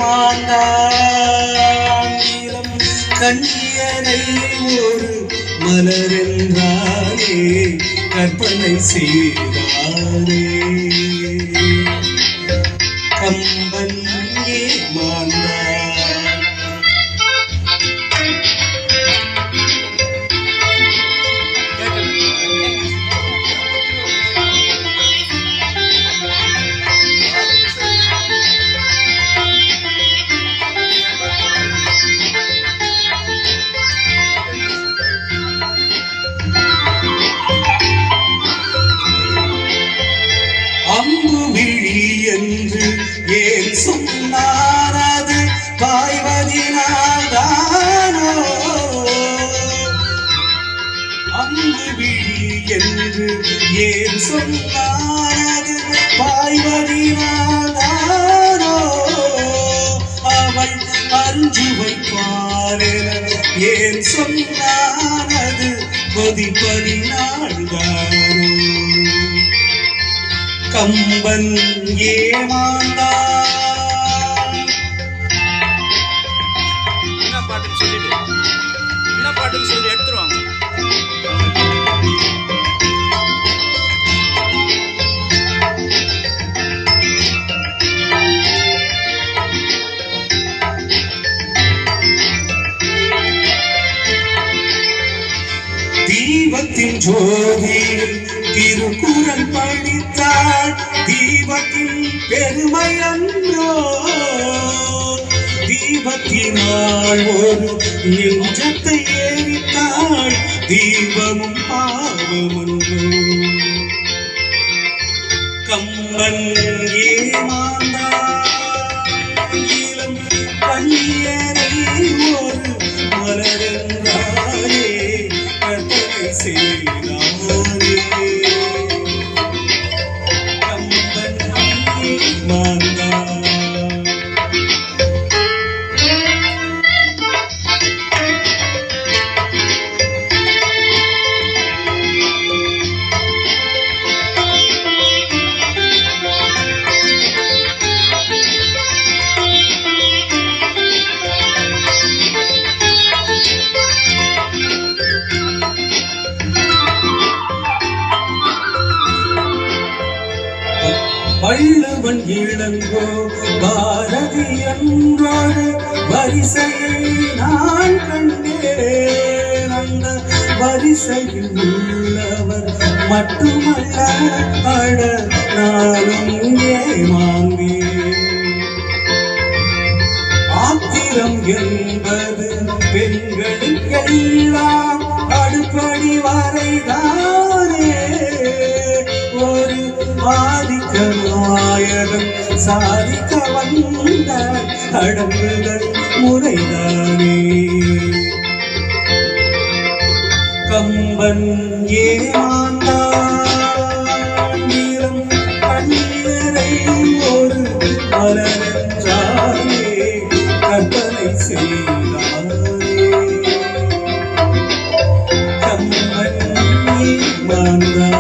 ஏமாந்தான் இளம் கண்ணியரை ஒரு மலரென்றாரே கற்பனை செய்தாரே கம்பன் ஏமாந்தான். அம்பு விழி என்று ஏன் சொன்னார் அது பாய்வதினால்தானோ அம்பு விழி என்று ஏன் சொன்னார் அது பாய்வதினால்தானோ அவள் அருஞ்சு வைப்பாரென ஏன் சொன்னார் அது கொதிப்பதினால்தானோ கம்பன் ஏமாந்தான். என்ன பாட்டுன்னு சொல்லிட்டு என்ன பாட்டுன்னு சொல்லி எடுத்துருவாங்க. தீபத்தின் ஜோதியில் திருக்குறள் படித்தாள் தீபத்தின் பெருமை அன்றோ தீபத்தினாள் ஒரு நெஞ்சத்தை ஏறித்தாள் தீபமும் பாவமன்றோ கம்பன் ஏமாந்தான் இளம் கண்ணியரை ஒரு மலரென்றாரே கற்பனை செய்தாரே கம்பன் ஏமாந்தான். வள்ளுவன் இளங்கோ பாரதி என்றொரு வரிசையை நான் கண்டேன் அந்த வரிசையில் உள்ளவர் மட்டுமல்ல அட நானும் ஏமாந்தேன் ஆத்திரம் என்பது பெண்களுக்கெல்லாம் அடுப்படி வரைதானே ஒரு ஆதிக்க நாயகன் சாதிக்க வந்த அடங்குதல் முறைதானே கம்பன் ஏமாந்தான் இளம் கண்ணீரை ஒரு மலரென்றாரே கற்பனை செய்தாரே கம்பன் ஏமாந்தான்.